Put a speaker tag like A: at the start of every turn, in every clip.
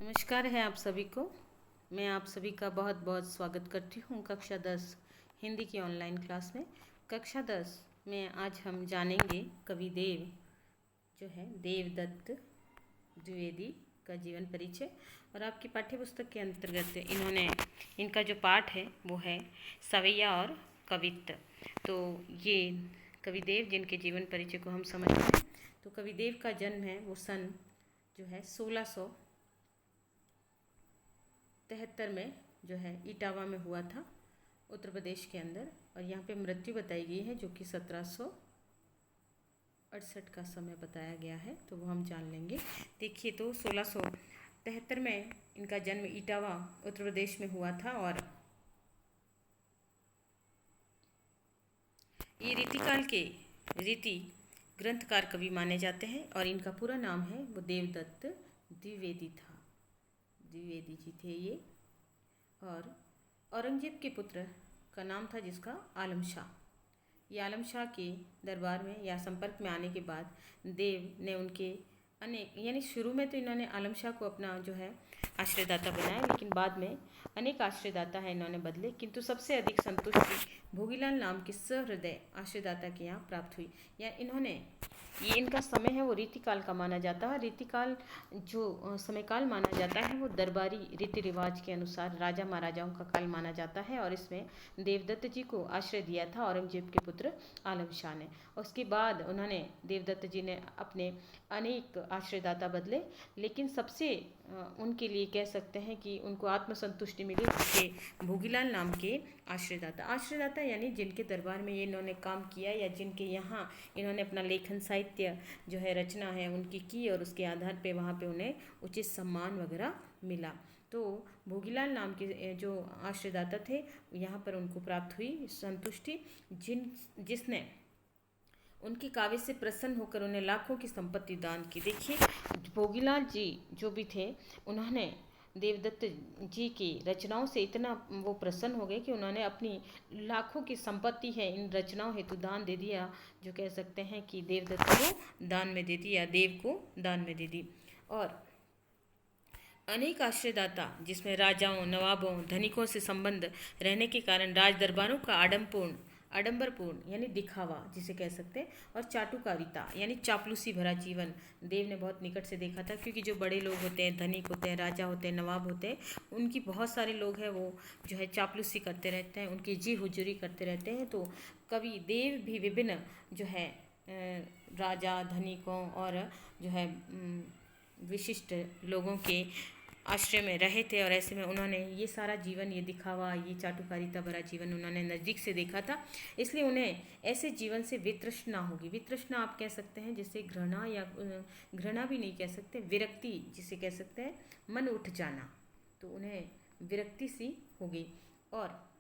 A: नमस्कार है आप सभी को। मैं आप सभी का बहुत बहुत स्वागत करती हूँ कक्षा 10 हिंदी की ऑनलाइन क्लास में। कक्षा 10 में आज हम जानेंगे कवि देव जो है देवदत्त द्विवेदी का जीवन परिचय। और आपकी पाठ्य पुस्तक के अंतर्गत इनका जो पाठ है वो है सवैया और कवित्त। तो ये कविदेव जिनके जीवन परिचय को हम समझते हैं, तो कविदेव का जन्म है वो सन जो है 1673 में जो है इटावा में हुआ था, उत्तर प्रदेश के अंदर। और यहाँ पे मृत्यु बताई गई है जो कि 1768 का समय बताया गया है, तो वो हम जान लेंगे। देखिए, तो 1673 में इनका जन्म इटावा उत्तर प्रदेश में हुआ था। और ये रीतिकाल के रीति ग्रंथकार कवि माने जाते हैं। और इनका पूरा नाम है वो देवदत्त द्विवेदी था, द्विवेदी जी थे ये। और औरंगजेब के पुत्र का नाम था जिसका आलम शाह। ये आलम शाह के दरबार में या संपर्क में आने के बाद देव ने उनके अनेक, यानी शुरू में तो इन्होंने आलम शाह को अपना जो है आश्रयदाता बनाया, लेकिन बाद में अनेक आश्रयदाता है इन्होंने बदले, किंतु सबसे अधिक संतुष्टि भोगीलाल नाम के सहृदय आश्रयदाता के यहाँ प्राप्त हुई। या ये इनका समय है वो रीतिकाल का माना जाता है। रीतिकाल जो समयकाल माना जाता है वो दरबारी रीति रिवाज के अनुसार राजा महाराजाओं का काल माना जाता है। और इसमें देवदत्त जी को आश्रय दिया था औरंगजेब के पुत्र आलम शाह ने। उसके बाद उन्होंने देवदत्त जी ने अपने अनेक आश्रयदाता बदले, लेकिन सबसे उनके लिए कह सकते हैं कि उनको आत्मसंतुष्टि मिली जिसके भोगीलाल नाम के आश्रयदाता यानी जिनके दरबार में ये इन्होंने काम किया या जिनके यहाँ इन्होंने अपना लेखन साहित्य जो है रचना है उनकी की, और उसके आधार पे वहाँ पे उन्हें उचित सम्मान वगैरह मिला। तो भोगीलाल नाम के जो आश्रयदाता थे यहाँ पर उनको प्राप्त हुई संतुष्टि, जिसने उनके काव्य से प्रसन्न होकर उन्हें लाखों की संपत्ति दान की। देखिए, भोगीलाल जी जो भी थे उन्होंने देवदत्त जी की रचनाओं से इतना वो प्रसन्न हो गए कि उन्होंने अपनी लाखों की संपत्ति है इन रचनाओं हेतु दान दे दिया, जो कह सकते हैं कि देवदत्त को दान में दे दिया, देव को दान में दे दी। और अनेक आश्रयदाता जिसमें राजाओं, नवाबों, धनिकों से संबंध रहने के कारण राज दरबारों का आडंबरपूर्ण यानी दिखावा जिसे कह सकते हैं, और चाटुकारिता यानी चापलूसी भरा जीवन देव ने बहुत निकट से देखा था। क्योंकि जो बड़े लोग होते हैं, धनिक होते हैं, राजा होते हैं, नवाब होते हैं, उनकी बहुत सारे लोग हैं वो जो है चापलूसी करते रहते हैं, उनकी जी हुजूरी करते रहते हैं। तो कवि देव भी विभिन्न जो है राजा, धनिकों और जो है विशिष्ट लोगों के आश्रय में रहे थे। और ऐसे में उन्होंने ये सारा जीवन, ये दिखावा, ये चाटुकारिता भरा जीवन उन्होंने नज़दीक से देखा था। इसलिए उन्हें ऐसे जीवन से वितृष्णा होगी। वितृष्णा आप कह सकते हैं जिसे घृणा, या घृणा भी नहीं कह सकते, विरक्ति जिसे कह सकते हैं, मन उठ जाना। तो उन्हें विरक्ति सी होगी और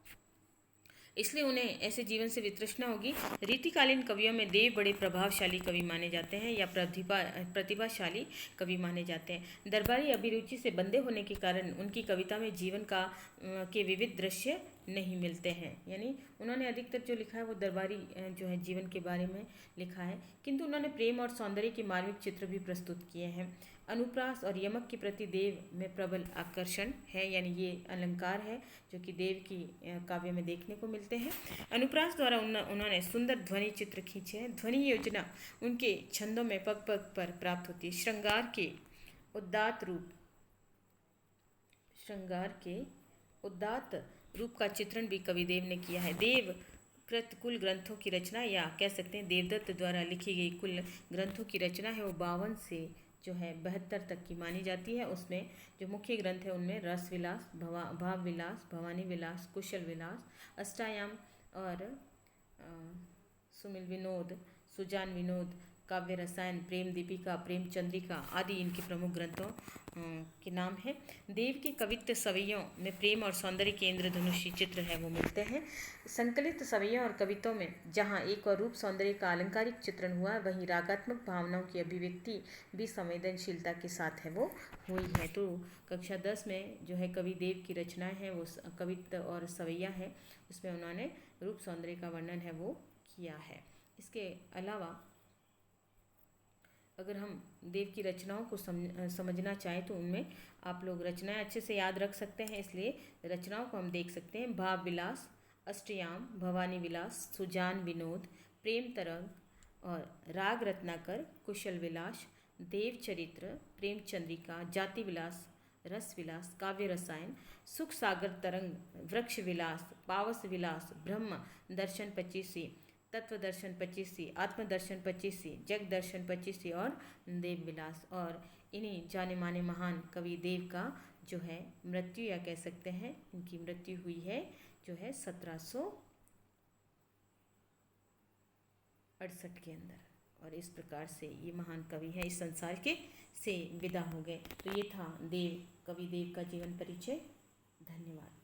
A: इसलिए उन्हें ऐसे जीवन से वितृष्णा होगी। रीतिकालीन कवियों में देव बड़े प्रभावशाली कवि माने जाते हैं या प्रतिभाशाली कवि माने जाते हैं। दरबारी अभिरुचि से बंधे होने के कारण उनकी कविता में जीवन के विविध दृश्य नहीं मिलते हैं। यानी उन्होंने अधिकतर जो लिखा है वो दरबारी जो है जीवन के बारे में लिखा है, किंतु उन्होंने प्रेम और सौंदर्य के मार्मिक चित्र भी प्रस्तुत किए हैं। अनुप्रास और यमक के प्रति देव में प्रबल आकर्षण है, यानी ये अलंकार है जो कि देव की काव्य में देखने को मिलते हैं। अनुप्रास द्वारा उन्होंने सुंदर ध्वनि चित्र खींचे हैं। ध्वनि योजना उनके छंदों में पग पग पर प्राप्त होती है। श्रृंगार के उदात्त रूप का चित्रण भी कविदेव ने किया है। देव कृत कुल ग्रंथों की रचना, या कह सकते हैं देवदत्त द्वारा लिखी गई कुल ग्रंथों की रचना है वो 52 से जो है 72 तक की मानी जाती है। उसमें जो मुख्य ग्रंथ है उनमें रस विलास, भाव विलास, भवानी विलास, कुशल विलास, अष्टायाम और सुमिल विनोद, सुजान विनोद, काव्य रसायन, प्रेम दीपिका, प्रेम चंद्रिका आदि इनके प्रमुख ग्रंथों के नाम है। देव के कवित्व सवैयों में प्रेम और सौंदर्य के इंद्रधनुषी चित्र है वो मिलते हैं। संकलित सवैयों और कवित्वों में जहाँ एक और रूप सौंदर्य का अलंकारिक चित्रण हुआ, वहीं रागात्मक भावनाओं की अभिव्यक्ति भी संवेदनशीलता के साथ है वो हुई है। तो कक्षा 10 में जो है कवि देव की रचनाएं हैं वो कवित्व और सवैया है, उसमें उन्होंने रूप सौंदर्य का वर्णन है वो किया है। इसके अलावा अगर हम देव की रचनाओं को समझना चाहें तो उनमें आप लोग रचनाएं अच्छे से याद रख सकते हैं, इसलिए रचनाओं को हम देख सकते हैं। भाव विलास, अष्टयाम, भवानी विलास, सुजान विनोद, प्रेम तरंग और राग रत्नाकर, कुशल विलास, देव चरित्र, प्रेम चंद्रिका, जाति विलास, रस विलास, काव्य रसायन, सुख सागर तरंग, वृक्ष विलास, पावस विलास, ब्रह्म दर्शन 25, तत्व दर्शन 25, आत्मदर्शन 25, जग दर्शन 25 और देव विलास। और इन्हीं जाने माने महान कवि देव का जो है मृत्यु, या कह सकते हैं इनकी मृत्यु हुई है जो है 1768 के अंदर। और इस प्रकार से ये महान कवि है इस संसार के से विदा हो गए। तो ये था कवि देव का जीवन परिचय। धन्यवाद।